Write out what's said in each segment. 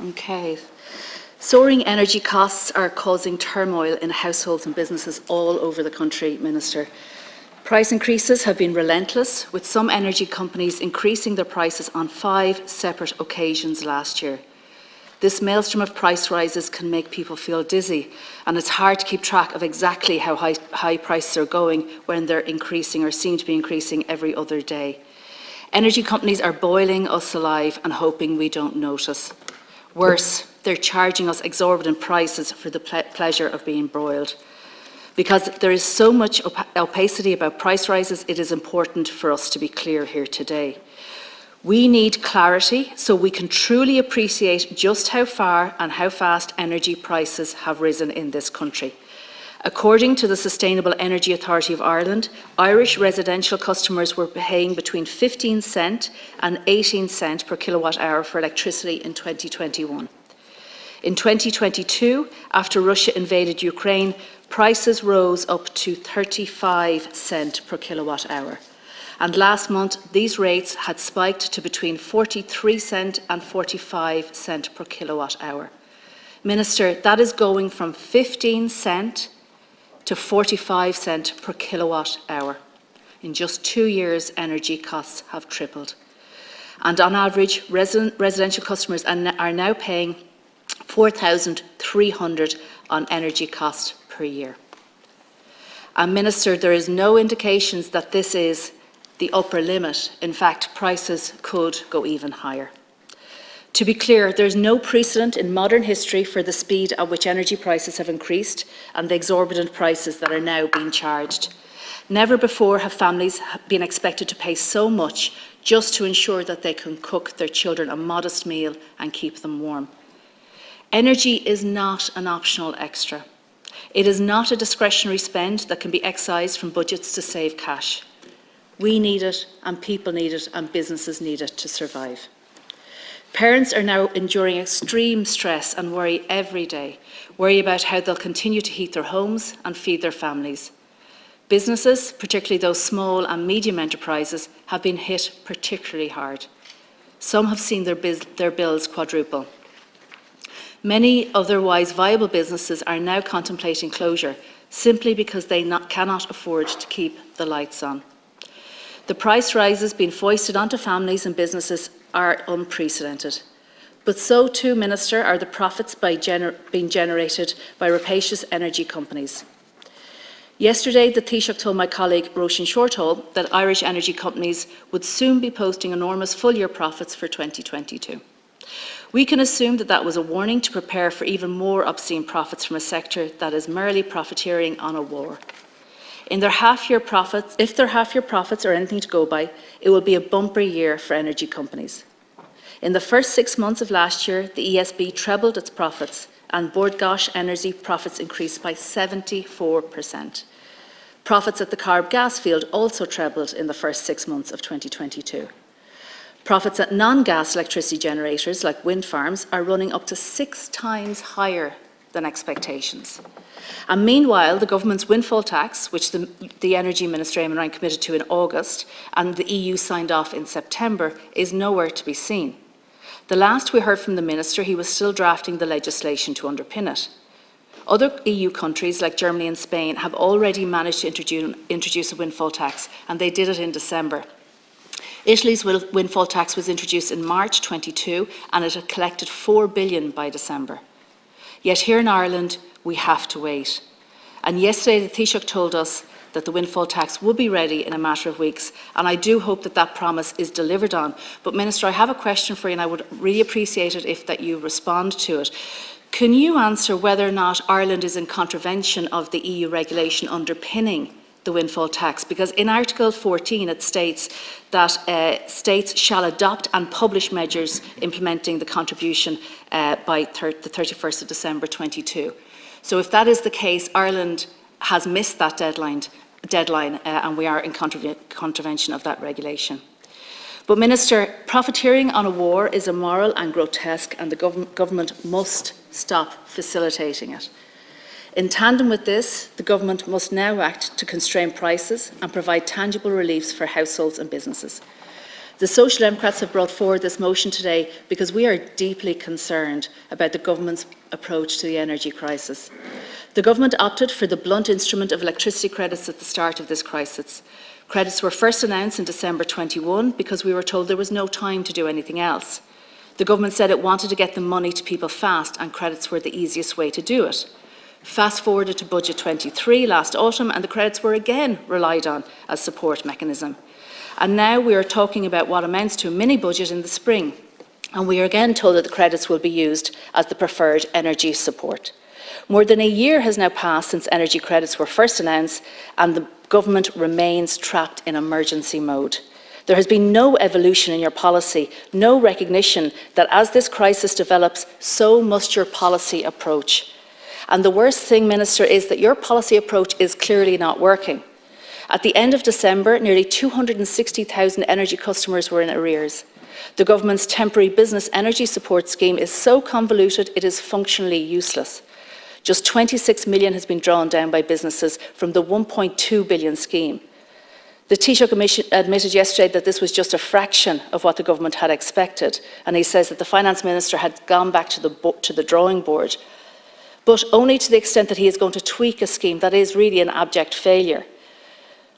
Okay. Soaring energy costs are causing turmoil in households and businesses all over the country, Minister. Price increases have been relentless, with some energy companies increasing their prices on 5 separate occasions last year. This maelstrom of price rises can make people feel dizzy, and it's hard to keep track of exactly how high prices are going when they're increasing or seem to be increasing every other day. Energy companies are boiling us alive and hoping we don't notice. Worse, they're charging us exorbitant prices for the pleasure of being broiled. Because there is so much opacity about price rises, it is important for us to be clear here today. We need clarity so we can truly appreciate just how far and how fast energy prices have risen in this country. According to the Sustainable Energy Authority of Ireland, Irish residential customers were paying between 15 cent and 18 cent per kilowatt hour for electricity in 2021. In 2022, after Russia invaded Ukraine, prices rose up to 35 cent per kilowatt hour. And last month, these rates had spiked to between 43 cent and 45 cent per kilowatt hour. Minister, that is going from 15 cent to 45 cent per kilowatt hour. In just 2 years, energy costs have tripled. And on average, residential customers are now paying $4,300 on energy costs per year. And Minister, there is no indications that this is the upper limit. In fact, prices could go even higher. To be clear, there is no precedent in modern history for the speed at which energy prices have increased and the exorbitant prices that are now being charged. Never before have families been expected to pay so much just to ensure that they can cook their children a modest meal and keep them warm. Energy is not an optional extra. It is not a discretionary spend that can be excised from budgets to save cash. We need it, and people need it, and businesses need it to survive. Parents are now enduring extreme stress and worry every day, worry about how they'll continue to heat their homes and feed their families. Businesses, particularly those small and medium enterprises, have been hit particularly hard. Some have seen their bills quadruple. Many otherwise viable businesses are now contemplating closure simply because they cannot afford to keep the lights on. The price rises being foisted onto families and businesses are unprecedented. But so too, Minister, are the profits being generated by rapacious energy companies. Yesterday, the Taoiseach told my colleague Roisin Shortall that Irish energy companies would soon be posting enormous full-year profits for 2022. We can assume that that was a warning to prepare for even more obscene profits from a sector that is merely profiteering on a war. If their half-year profits are anything to go by, it will be a bumper year for energy companies. In the first 6 months of last year, the ESB trebled its profits, and Bord Gáis Energy profits increased by 74%. Profits at the Carb gas field also trebled in the first 6 months of 2022. Profits at non-gas electricity generators, like wind farms, are running up to 6 times higher than expectations. And meanwhile, the government's windfall tax, which the Energy Minister Eamon Ryan committed to in August and the EU signed off in September, is nowhere to be seen. The last we heard from the Minister, he was still drafting the legislation to underpin it. Other EU countries, like Germany and Spain, have already managed to introduce a windfall tax, and they did it in December. Italy's windfall tax was introduced in March 22, and it had collected €4 billion by December. Yet here in Ireland, we have to wait. And yesterday, the Taoiseach told us that the windfall tax would be ready in a matter of weeks, and I do hope that that promise is delivered on. But Minister, I have a question for you, and I would really appreciate it if that you respond to it. Can you answer whether or not Ireland is in contravention of the EU regulation underpinning the windfall tax? Because in Article 14 it states that states shall adopt and publish measures implementing the contribution by the 31st of December 22. So if that is the case, Ireland has missed that deadline and we are in contravention of that regulation. But Minister, profiteering on a war is immoral and grotesque, and the government must stop facilitating it. In tandem with this, the government must now act to constrain prices and provide tangible reliefs for households and businesses. The Social Democrats have brought forward this motion today because we are deeply concerned about the government's approach to the energy crisis. The government opted for the blunt instrument of electricity credits at the start of this crisis. Credits were first announced in December 21 because we were told there was no time to do anything else. The government said it wanted to get the money to people fast, and credits were the easiest way to do it. Fast forwarded to Budget 23 last autumn, and the credits were again relied on as support mechanism. And now we are talking about what amounts to a mini-budget in the spring, and we are again told that the credits will be used as the preferred energy support. More than a year has now passed since energy credits were first announced, and the government remains trapped in emergency mode. There has been no evolution in your policy, no recognition that as this crisis develops, so must your policy approach. And the worst thing, Minister, is that your policy approach is clearly not working. At the end of December, nearly 260,000 energy customers were in arrears. The government's temporary business energy support scheme is so convoluted it is functionally useless. Just 26 million has been drawn down by businesses from the 1.2 billion scheme. The Taoiseach admitted yesterday that this was just a fraction of what the government had expected, and he says that the Finance Minister had gone back to the drawing board, but only to the extent that he is going to tweak a scheme that is really an abject failure.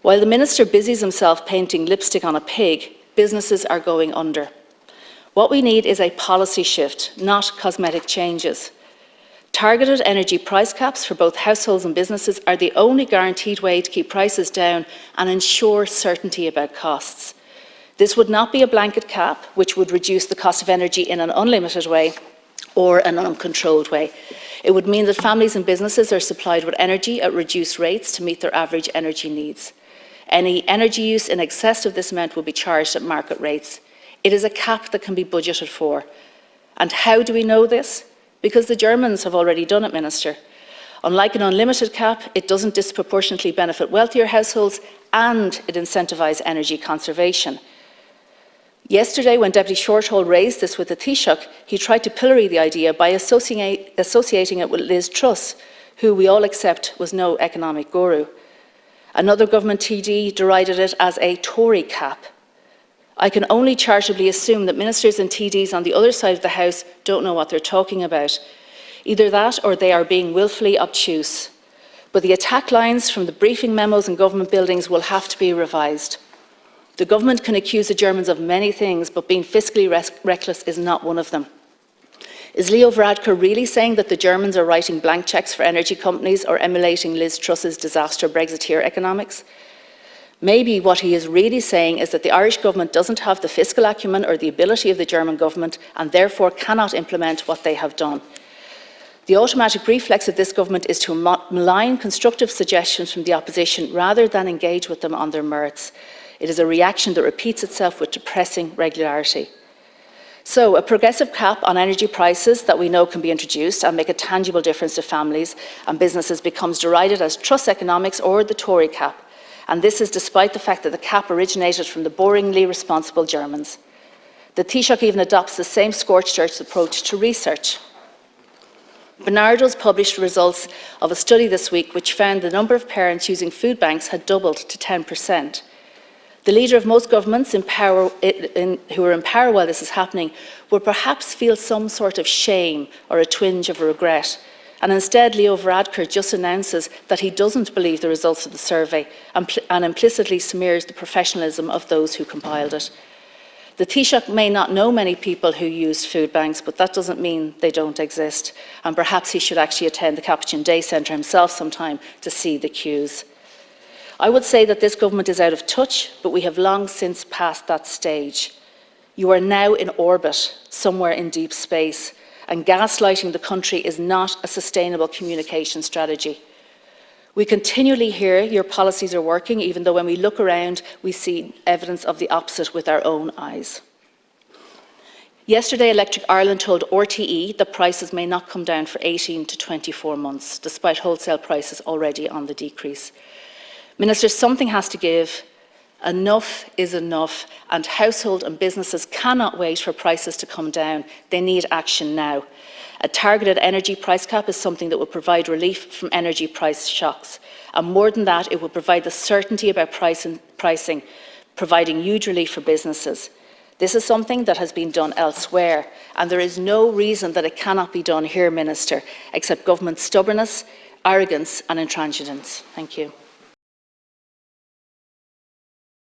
While the Minister busies himself painting lipstick on a pig, businesses are going under. What we need is a policy shift, not cosmetic changes. Targeted energy price caps for both households and businesses are the only guaranteed way to keep prices down and ensure certainty about costs. This would not be a blanket cap, which would reduce the cost of energy in an unlimited way or an uncontrolled way. It would mean that families and businesses are supplied with energy at reduced rates to meet their average energy needs. Any energy use in excess of this amount will be charged at market rates. It is a cap that can be budgeted for. And how do we know this? Because the Germans have already done it, Minister. Unlike an unlimited cap, it doesn't disproportionately benefit wealthier households, and it incentivises energy conservation. Yesterday, when Deputy Shorthall raised this with the Taoiseach, he tried to pillory the idea by associating it with Liz Truss, who we all accept was no economic guru. Another government TD derided it as a Tory cap. I can only charitably assume that ministers and TDs on the other side of the House don't know what they're talking about. Either that or they are being willfully obtuse. But the attack lines from the briefing memos and government buildings will have to be revised. The government can accuse the Germans of many things, but being fiscally reckless is not one of them. Is Leo Varadkar really saying that the Germans are writing blank cheques for energy companies or emulating Liz Truss's disaster Brexiteer economics? Maybe what he is really saying is that the Irish government doesn't have the fiscal acumen or the ability of the German government and therefore cannot implement what they have done. The automatic reflex of this government is to malign constructive suggestions from the opposition rather than engage with them on their merits. It is a reaction that repeats itself with depressing regularity. So, a progressive cap on energy prices that we know can be introduced and make a tangible difference to families and businesses becomes derided as Truss economics or the Tory cap. And this is despite the fact that the cap originated from the boringly responsible Germans. The Taoiseach even adopts the same scorched earth approach to research. Bernardo's published results of a study this week which found the number of parents using food banks had doubled to 10%. The leader of most governments who are in power while this is happening will perhaps feel some sort of shame or a twinge of regret. And instead, Leo Varadkar just announces that he doesn't believe the results of the survey and implicitly smears the professionalism of those who compiled it. The Taoiseach may not know many people who use food banks, but that doesn't mean they don't exist. And perhaps he should actually attend the Capuchin Day Centre himself sometime to see the queues. I would say that this government is out of touch, but we have long since passed that stage. You are now in orbit, somewhere in deep space, and gaslighting the country is not a sustainable communication strategy. We continually hear your policies are working, even though when we look around, we see evidence of the opposite with our own eyes. Yesterday, Electric Ireland told RTE that prices may not come down for 18 to 24 months, despite wholesale prices already on the decrease. Minister, something has to give. Enough is enough, and households and businesses cannot wait for prices to come down. They need action now. A targeted energy price cap is something that will provide relief from energy price shocks. And more than that, it will provide the certainty about pricing, providing huge relief for businesses. This is something that has been done elsewhere, and there is no reason that it cannot be done here, Minister, except government stubbornness, arrogance and intransigence. Thank you.